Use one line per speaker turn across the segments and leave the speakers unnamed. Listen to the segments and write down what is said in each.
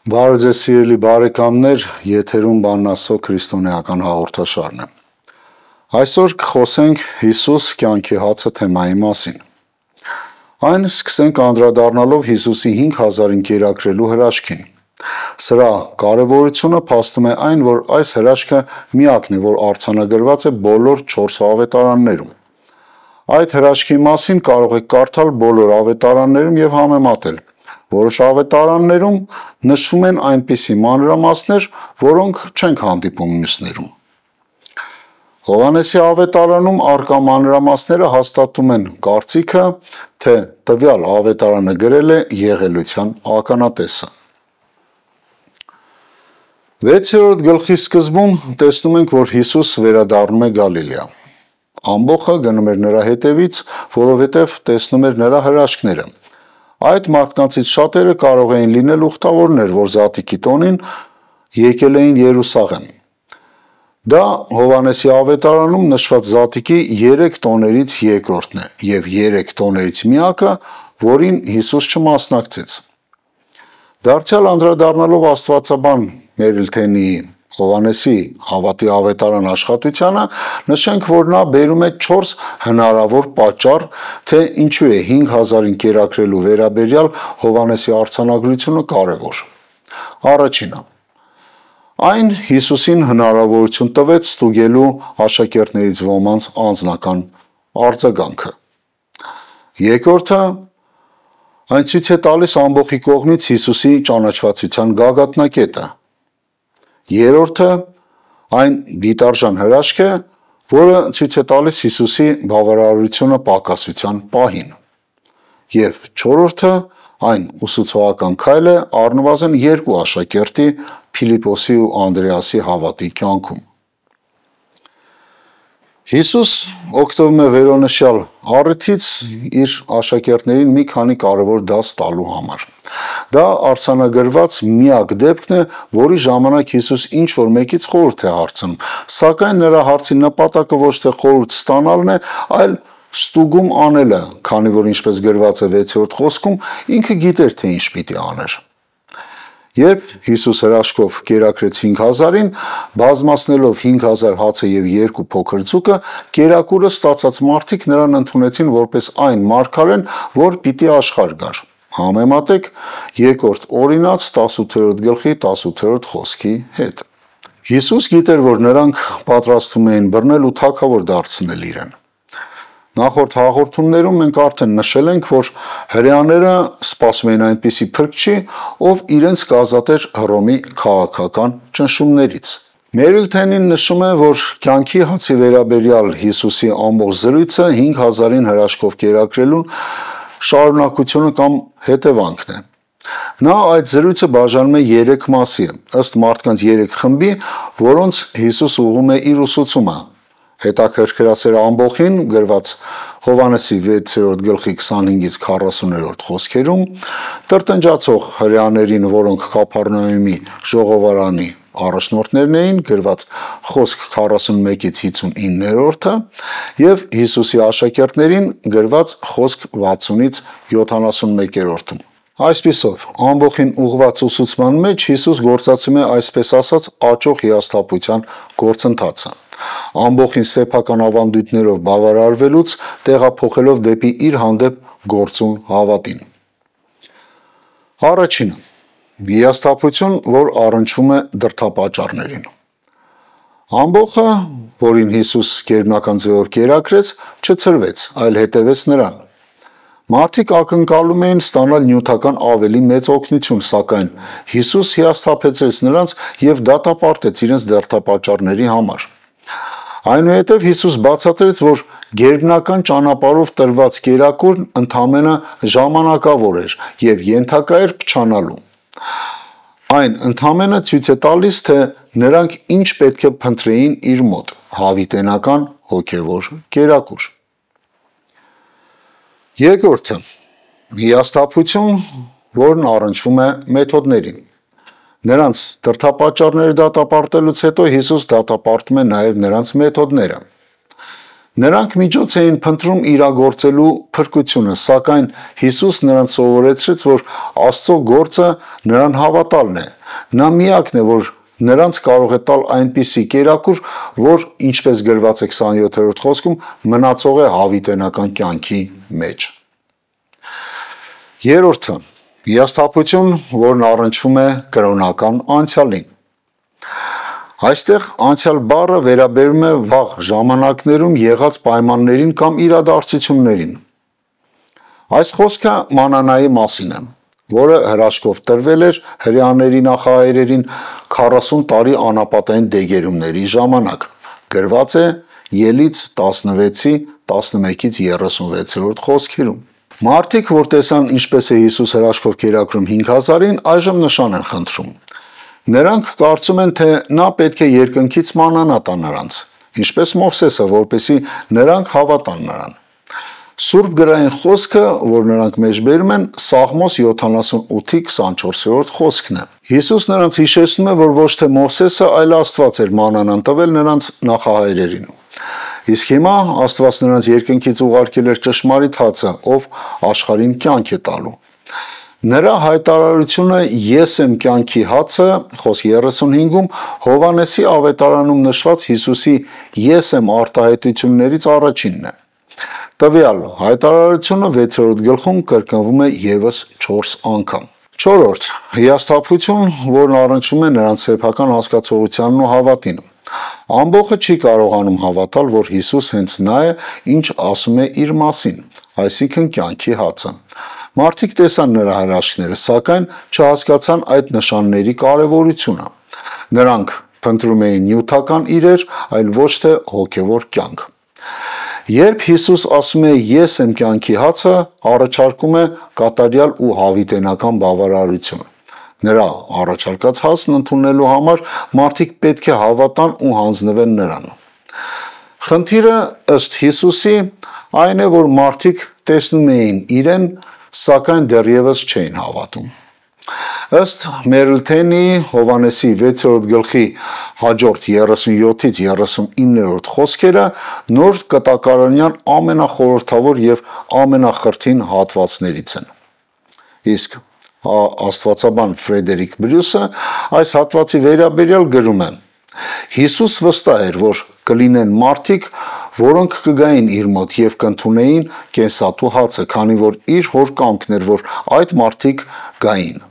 Բարև ձեզ սիրելի բարեկամներ, եթերում Բանն Աստծո քրիստոնեական հաղորդաշարն է։ Այսօր կխոսենք Հիսուս կյանքի հացը թեմայի մասին։ Այն սկսենք անդրադառնալով Հիսուսի 5000-ին կերակրելու հրաշքին։ Սրա կարևորությունը փաստում է այն, որ այս հրաշքը միակն է, որ արձանագրված է բոլոր 4 ավետարաններում։ Այդ հրաշքի մասին կարող եք կարդալ բոլոր ավետարաններում եւ համեմատել։ Որոշ ավետարաններում նշվում են այնպիսի մանրամասներ, որոնք չենք հանդիպում մյուսներում։ Հովհաննեսի ավետարանում առկա մանրամասները հաստատում են կարծիքը, թե տվյալ ավետարանը գրել է եղելության ականատեսը։ 6-րդ գլխի սկզբում տեսնում ենք, որ Հիսուս վերադառնում է Գալիլեա։ Ամբոխը գնում էր նրա հետևից, որովհետև տեսնում էր նրա հրաշքները։ Այդ մարդկանցից շատերը կարող էին լինել ուխտավորներ, որ զատիկի տոնին եկել էին Երուսաղեմ։ Դա Հովհաննեսի ավետարանում նշված զատիկի 3 տոներից երկրորդն է եւ 3 տոներից միակը, որին Հիսուս չմասնակցեց։ Դարձյալ անդրադառնալով աստվածաբան Մերիլթենի Հովհաննեսի հավատի ավետարան աշխատությանը, նշենք, որ նա բերում է 4 հնարավոր պատճառ, թե ինչու է 5000-ին կերակրելու վերաբերյալ Հովհաննեսի արձանագրությունը կարևոր։ Առաջինը. այն Հիսուսին հնարավորություն տվեց ստուգելու աշակերտներից ոմանց անձնական արձագանքը։ Երկրորդը. այն ցույց է տալիս ամբոխի կողմից Հիսուսի ճանաչվածության գագաթնակետը։ Երրորդը. այն դիտարժան հրաշք է, որը ցույց է տալիս Հիսուսի բավարարությունը պակասության պահին։ Եվ չորրորդը. այն ուսուցողական քայլ է առնվազն 2 աշակերտի Փիլիպոսի ու Անդրեասի հավատի կյանքում։ Հիսուս օգտվում է վերոնշյալ առիթից իր աշակերտներին մի քանի կարևոր դաս տալու համար։ Դա արձանագրված միակ դեպքն է, որի ժամանակ Հիսուս ինչ-որ մեկից խորհուրդ է հարցնում, սակայն նրա հարցի նպատակը ոչ թե խորհուրդ ստանալն է, այլ ստուգում անելը, քանի որ ինչպես գրված է 6-րդ խոսքում, ինքը գիտեր, թե ինչ պիտի աներ։ Երբ Հիսուս հրաշքով կերակրեց 5000-ին, բազմացնելով 5000 հացը եւ 2 փոքր ձուկը, կերակուրը ստացած մարդիկ նրան ընդունեցին որպես այն մարգարեն, որ պիտի աշխարհ գար։ Համեմատեք 2-րդ Օրինաց 18-րդ գլխի 18-րդ խոսքի հետ։ Հիսուս գիտեր, որ նրանք պատրաստվում էին բռնել ու թագավոր դարձնել իրեն։ Նախորդ հաղորդումներում մենք արդեն նշել ենք, որ հրեաները սպասում էին այնպիսի փրկչի, ով իրենց կազատեր Հռոմի քաղաքական ճնշումներից։ Մերիլթենին նշում է, որ կյանքի հացի վերաբերյալ Հիսուսի ամբողջ զրույցը 5000-ին հրաշքով կերակրելուն շարունակությունը կամ հետևանքն է։ Նա այդ զրույցը բաժանում է 3 մասի, ըստ մարդկանց 3 խմբի, որոնց Հիսուս ուղղում է իր ուսուցումը։ Հետաքրքրասեր ամբոխին գրված Հովհաննեսի 6-րդ գլխի 25-ից 40-րդ խոսքերում, տրտնջացող հրեաներին, որոնք Կափառնայումի ժողովարանի առաջնորդներն էին, գրված խոսք 41-ից 59-րդը, եւ Հիսուսի աշակերտներին գրված խոսք 60-ից 71-րդում։ Այսպիսով, ամբոխին ուղղված ուսուցման մեջ Հիսուս գործածում է այսպես ասած աճող հիասթափության գործընթացը։ Ամբոխին սեփական ավանդույթներով բավարարվելուց տեղափոխելով դեպի իր հանդեպ գործուն հավատին։ Առաջինը. հիասթափություն, որ առնչվում է դրդապատճառներին։ Ամբոխը, որին Հիսուս գերբնական ձևով կերակրեց, չցրվեց, այլ հետևեց նրան։ Մարդիկ ակնկալում էին ստանալ նյութական ավելի մեծ օգնություն, սակայն Հիսուս հիասթափեցրեց նրանց եւ դատապարտեց իրենց դրդապատճառների համար։ Այնուհետև Հիսուս բացատրեց, որ գերբնական ճանապարհով տրված կերակուրն ընդամենը ժամանակավոր էր եւ ենթակա էր փչանալու։ Այն ընդամենը ցույց է տալիս, թե նրանք ինչ պետք է փնտրեին իր մոտ՝ հավիտենական հոգևոր կերակուր։ Երկրորդը. հիասթափություն, որն առնչվում է մեթոդներին։ Նրանց դրդապատճառները դատապարտելուց հետո Հիսուս դատապարտում է նաև նրանց մեթոդները։ Նրանք միջոց էին փնտրում իրագործելու փրկությունը, սակայն Հիսուս նրանց սովորեցրեց, որ Աստծո գործը նրան հավատալն է։ Նա միակն է, որ նրանց կարող է տալ այնպիսի կերակուր, որ ինչպես գրված է 27-րդ խոսքում, մնացող է հավիտենական կյանքի մեջ։ Երրորդը՝ հիասթափություն, որն առնչվում է կրոնական անցյալին։ Այստեղ անցյալ բառը վերաբերում է վաղ ժամանակներում եղած պայմաններին կամ իրադարձություններին։ Այս խոսքը մանանայի մասին է, որը հրաշքով տրվել էր հրեաների նախահայրերին 40 տարի անապատային դեգերումների ժամանակ։ Գրված է Ելից 16-ի 11-ից 36-րդ խոսքերում։ Մարդիկ, որ տեսան ինչպես է Հիսուս հրաշքով կերակրում 5000-ին, այժմ նշան են խնդրում։ Նրանք կարծում են, թե նա պետք է երկնքից մանանա տա նրանց, ինչպես Մովսեսը, որպեսզի նրանք հավատան նրան։ Սուրբ գրային խոսքը, որ նրանք մեջբերում են, Սաղմոս 78-ի 24-րդ խոսքն է։ Հիսուս նրանց հիշեցնում է, որ ոչ թե Մովսեսը, այլ Աստված էր մանանան տվել նրանց նախահայրերին։ Իսկ հիմա Աստված նրանց երկնքից ուղարկել էր ճշմարիտ հացը, ով աշխարհին կյանք է տալու։ Նրա հայտարարությունը «Ես եմ կյանքի հացը» խոսք 35-ում Հովհաննեսի ավետարանում նշված Հիսուսի «Ես եմ» արտահայտություններից առաջինն է։ Տվյալ հայտարարությունը 6-րդ գլխում կրկնվում է ևս 4 անգամ։ Չորրորդ՝ հիասթափություն, որն առնչվում է նրանց սեփական հասկացողությանն ու հավատին։ Ամբողջը չի կարողանում հավատալ, որ Հիսուս հենց նա է, ինչ ասում է իր մասին, այսինքն կյանքի հացը։ Մարդիկ տեսան նրա հրաշքները, սակայն չհասկացան այդ նշանների կարևորությունը։ Նրանք փնտրում էին նյութական իրեր, այլ ոչ թե հոգևոր կյանք։ Երբ Հիսուս ասում է «Ես եմ կյանքի հացը», առաջարկում է կատարյալ ու հավիտենական բավարարություն։ Նրա առաջարկած հացն ընդունելու համար մարդիկ պետք է հավատան ու հանձնվեն նրան։ Խնդիրը ըստ Հիսուսի այն է, որ մարդիկ տեսնում էին իրեն, սակայն դեռևս չէին հավատում։ Ըստ Մերլթենի Հովհաննեսի 6-րդ գլխի հաջորդ 37-ից 39-րդ խոսքերը նոր կտակարանյան ամենախորհրդավոր եւ ամենախրթին հատվածներից են։ Իսկ աստվածաբան Ֆրեդերիկ Բրյուսը այս հատվածի վերաբերյալ գրում է. Հիսուս վստահ էր, որ կլինեն մարդիկ, որոնք կգային իր մոտ եւ կընդունեին կենսատու հացը, քանի որ իր հոր կամքն էր, որ այդ մարդիկ գային։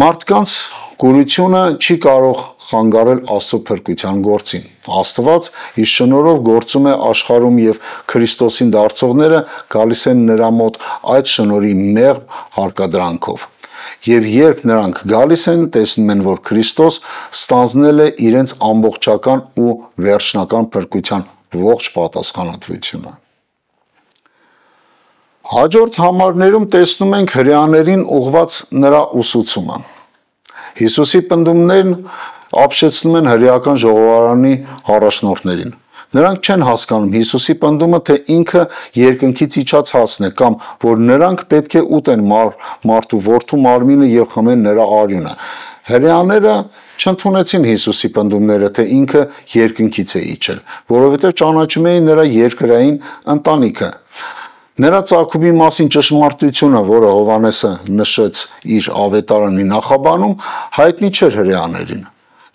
Մարդկանց կուրությունը չի կարող խանգարել Աստծո փրկության գործին։ Աստված իր շնորհով գործում է աշխարհում եւ Քրիստոսին դարձողները գալիս են նրա մոտ այդ շնորհի մեղմ հարկադրանքով։ Եվ երբ նրանք գալիս են, տեսնում են, որ Քրիստոս ստանձնել է իրենց ամբողջական ու վերջնական փրկության ողջ պատասխանատվությունը։ Հաջորդ համարներում տեսնում ենք հրեաներին ուղված նրա ուսուցումը։ Հիսուսի պնդումներն ապշեցնում են հրեական ժողովարանի առաջնորդներին։ Նրանք չեն հասկանում Հիսուսի պնդումը, թե ինքը երկնքից իջած հացն է, կամ որ նրանք պետք է ուտեն մարդու որդու մարմինը եւ խմեն նրա արյունը։ Հրեաները չընդունեցին Հիսուսի պնդումները, թե ինքը երկնքից է իջել, որովհետև ճանաչում էին նրա երկրային ընտանիքը։ Նրա ծագումի մասին ճշմարտությունը, որը Հովհաննեսը նշեց իր ավետարանի նախաբանում, հայտնի չէր հրեաներին։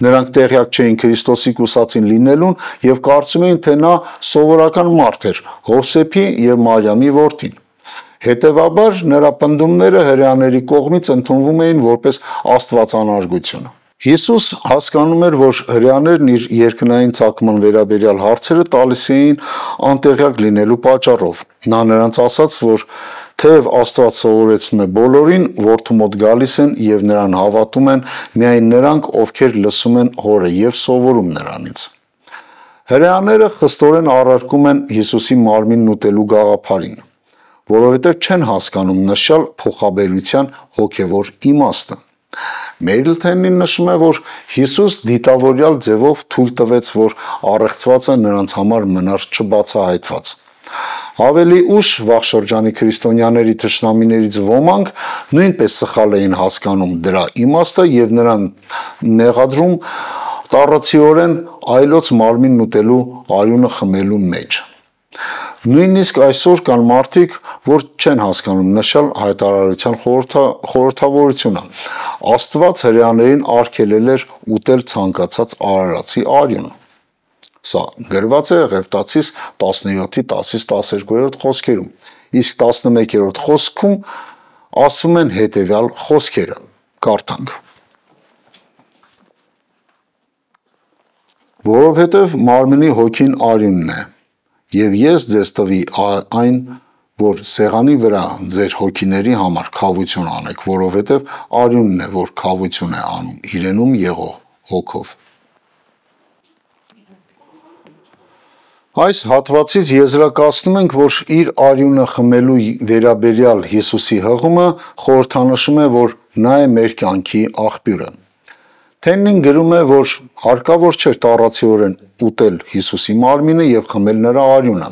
Նրանք տեղյակ չէին Քրիստոսի կուսածին լինելուն եւ կարծում էին, թե նա սովորական մարդ էր, Հովսեփի եւ Մարիամի որդին։ Հետևաբար նրա պնդումները հրեաների կողմից ընդունվում էին որպես աստվածանարգություն։ Հիսուս հասկանում էր, որ հրեաներն իր երկնային ծագման վերաբերյալ հարցերը տալիս էին անտեղյակ լինելու պատճառով։ Նա նրանց ասաց, որ թեև Աստված սովորեցնում է բոլորին, որդու մոտ գալիս են եւ նրան հավատում են միայն նրանք, ովքեր լսում են Հորը եւ սովորում նրանից։ Հրեաները խստորեն առարկում են Հիսուսի մարմինն ուտելու գաղափարին, որովհետև չեն հասկանում նշյալ փոխաբերության հոգևոր իմաստը։ Մերլթենին նշում է, որ Հիսուս դիտավորյալ ձևով թույլ տվեց, որ առեղծվածը նրանց համար մնար չբացահայտված։ Ավելի ուշ վաղ շրջանի քրիստոնյաների թշնամիներից ոմանք նույնպես սխալ էին հասկանում դրա իմաստը եւ նրան մեղադրում տառացիորեն այլոց մարմինն ուտելու արյունը խմելու մեջ։ Նույնիսկ այսօր կան մարդիկ, որ չեն հասկանում նշյալ հայտարարության խորհրդավորությունը։ Աստված հրեաներին արգելել էր ուտել ցանկացած արարածի արյուն։ Սա գրված է Ղևտացիս 17-10-12 խոսքերում, իսկ 11-րդ խոսքում ասվում են հետևյալ խոսքերը, կարդանք. Որովհետև մարմնի հոգին արյունն է, և ես ձեզ տվի այն, որ սեղանի վրա ձեր հոգիների համար քավություն անեք, որովհետև արյունն է, որ քավություն է անում իրենում եղող հոգով։ Այս հատվածից եզրակացնում ենք, որ իր արյունը խմելու վերաբերյալ Հիսուսի հղումը խորհրդանշում է, որ նա է մեր կյանքի աղբյուրը։ Թեննին գրում է, որ հարկավոր չէր տառացիորեն ուտել Հիսուսի մարմինը և խմել նրա արյունը։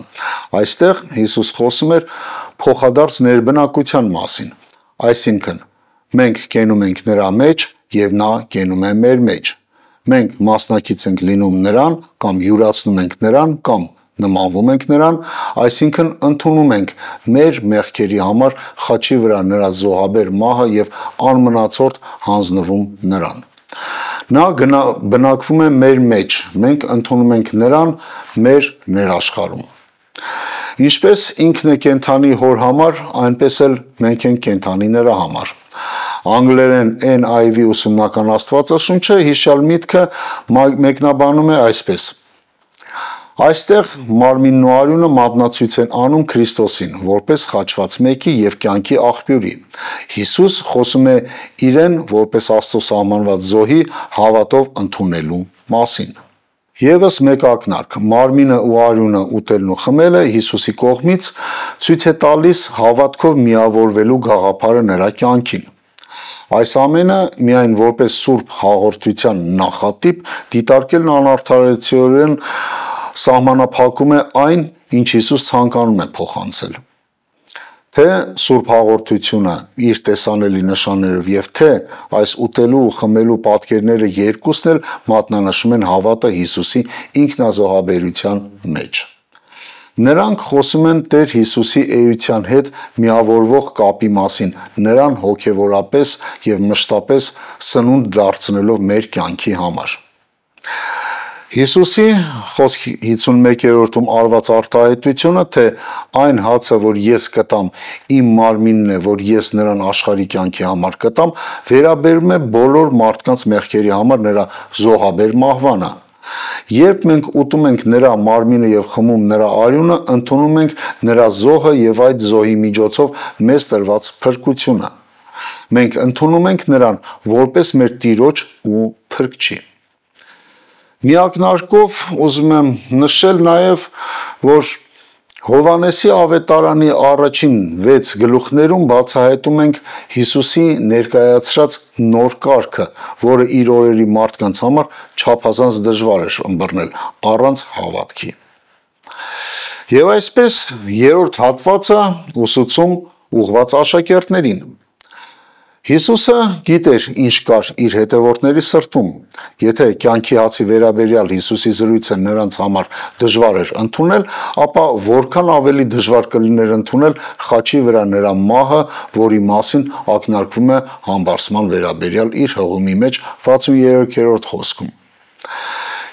Այստեղ Հիսուս խոսում էր փոխադարձ ներբնակության մասին, այսինքն մենք կենում ենք նրա մեջ և նա կենում է մեր մեջ։ Մենք մասնակից ենք լինում նրան կամ յուրացնում ենք նրան կամ նմանվում ենք նրան, այսինքն ընդունում ենք մեր մեղքերի համար խաչի վրա նրա զոհաբեր մահը և անմնացորդ հանձնվում նրան։ Նա բնակվում է մեր մեջ, մենք ընդունում ենք նրան մեր ներաշխարհում։ Ինչպես ինքն է կենդանի հոր համար, այնպես էլ մենք ենք կենդանի նրա համար։ Անգլերեն NIV ուսումնական աստվածաշունչը հիշյալ միտքը մեկնաբանում է այսպես. Այստեղ մարմինն ու արյունը մատնացույց են անում Քրիստոսին, որպես խաչված մեկի և կյանքի աղբյուրի։ Հիսուս խոսում է իրեն որպես Աստծո սահմանված զոհի հավատով ընդունելու մասին։ Եվս մեկ ակնարկ, մարմինը ու արյունը ուտելն ու խմելը Հիսուսի կողմից ցույց է տալիս հավատքով միավորվելու գաղափարը նրա կյանքին։ Այս ամենը միայն որպես սուրբ հաղորդության նախատիպ դիտարկելն անարդարացիորեն սահմանափակում է այն, ինչ Հիսուս ցանկանում է փոխանցել։ Թե սուրբ հաղորդությունը իր տեսանելի նշաններով և թե այս ուտելու ու խմելու պատկերները երկուսն էլ մատնանշում են հավատը Հիսուսի ինքնազոհաբերության մեջ։ Նրանք խոսում են Տեր Հիսուսի էության հետ միավորվող կապի մասին, նրան հոգևորապես և մշտապես սնունդ դարձնելով մեր կյանքի համար։ Հիսուսի խոսք 51-րդում արված արտահայտությունը, թե այն հացը, որ ես կտամ, իմ մարմինն է, որ ես նրան աշխարհի կյանքի համար կտամ, վերաբերում է բոլոր մարդկանց մեղքերի համար նրա զոհաբեր մահվանը։ Երբ մենք ուտում ենք նրա մարմինը և խմում նրա արյունը, ընդունում ենք նրա զոհը և այդ զոհի միջոցով մեզ տրված փրկությունը։ Մենք ընդունում ենք նրան որպես մեր Տիրոջ ու Փրկչի։ Միակնարկով ուզում եմ նշել նաև, որ Հովհաննեսի ավետարանի առաջին 6 գլուխներում բացահայտում ենք Հիսուսի ներկայացրած նոր կարգը, որը իր օրերի մարդկանց համար չափազանց դժվար էր ըմբռնել առանց հավատքի։ Եվ այսպես երրորդ հատվածը ուսուցում ուղղված աշակերտներին։ Հիսուսը գիտեր ինչ կար իր հետևորդների սրտում։ Եթե կյանքի հացի վերաբերյալ Հիսուսի զրույցը նրանց համար դժվար էր ընդունել, ապա որքան ավելի դժվար կլիներ ընդունել խաչի վրա նրա մահը, որի մասին ակնարկվում է համբարձման վերաբերյալ իր հղումի մեջ 63-րդ խոսքում։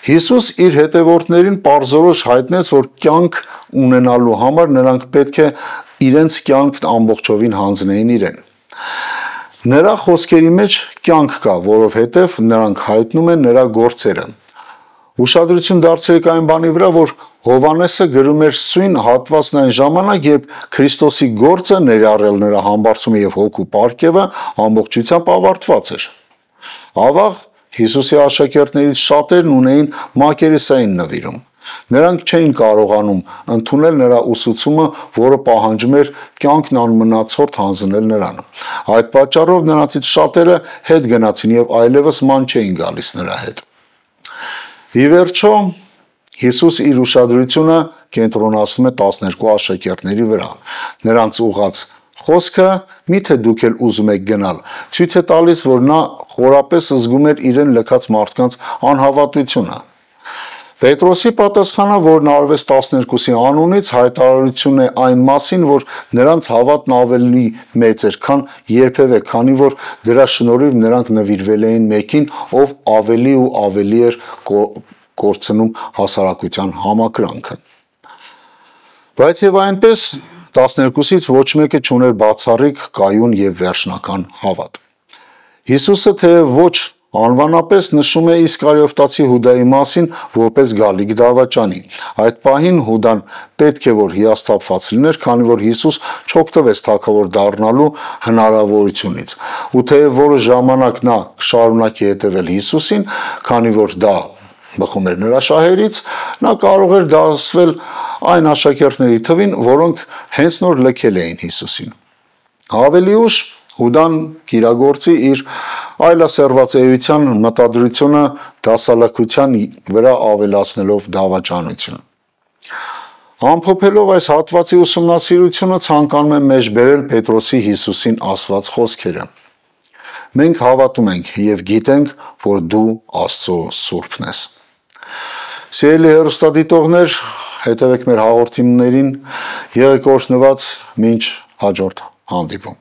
Հիսուս իր հետևորդներին պարզորոշ հայտնեց, որ կյանք ունենալու համար նրանք պետք է իրենց կյանքն ամբողջովին հանձնեին իրեն։ Նրա խոսքերի մեջ կյանք կա, որովհետև նրանք հայտնում են նրա գործերը։ Ուշադրություն դարձրեք այն բանի վրա, որ Հովհաննեսը գրում էր սույն հատվածն այն ժամանակ, երբ Քրիստոսի գործը, ներառյալ նրա համբարձումը և հոգու պարգևը, ամբողջությամբ ավարտված էր։ Ավաղ Հիսուսի աշակերտներից շատերն ունեին մակերեսային նվիրում։ Նրանք չէին կարողանում ընդունել նրա ուսուցումը, որը պահանջում էր կյանքն անմնացորդ հանձնել նրան։ Այդ պատճառով նրանցից շատերը հետ գնացին և այլևս ման չէին գալիս նրա հետ։ Ի վերջո, Հիսուս իր ուշադրությունը կենտրոնացնում է 12 աշակերտների վրա։ Նրանց ուղղած խոսքը, միթե դուք էլ ուզում եք գնալ, ցույց է տալիս, որ նա խորապես զգում էր իրեն լքած մարդկանց անհավատությունը։ Պետրոսի պատասխանը, որն արվեց 12-ի անունից, հայտարարություն է այն մասին, որ նրանց հավատն ավելի մեծ էր, քան երբևէ, քանի որ դրա շնորհիվ նրանք նվիրվել էին մեկին, ով ավելի ու ավելի էր կորցնում հասարակության համակրանքը։ Բայց եւ այնպես 12-ից ոչ մեկը չուներ բացառիկ, կայուն եւ վերջնական հավատ։ Հիսուսը թեև ոչ անվանապես նշում է Իսկարիովտացի Հուդայի մասին որպես գալիք դավաճանի։ Այդ պահին Հուդան պետք է որ հիասթափված լիներ, քանի որ Հիսուս չօգտվեց թագավոր դառնալու հնարավորությունից։ Ու թեև որոշ ժամանակ նա կշարունակի հետևել Հիսուսին, քանի որ դա բխում էր նրա շահերից, նա կարող էր դասվել այն աշակերտների թվին, որոնք հենց նոր լքել էին Հիսուսին։ Ավելի ուշ Հուդան կիրագործի իր այլասերված էության մտադրությունը դասալքության վրա ավելացնելով դավաճանություն։ Ամփոփելով այս հատվածի ուսումնասիրությունը ցանկանում եմ մեջ բերել Պետրոսի Հիսուսին ասված խոսքերը։ Մենք հավատում ենք եւ գիտենք, որ դու Աստծո Սուրբն ես։ Սիրելի հեռուստադիտողներ, հետևեք մեր հաղորդումներին, եղեք օրհնված, մինչ հաջորդ հանդիպում։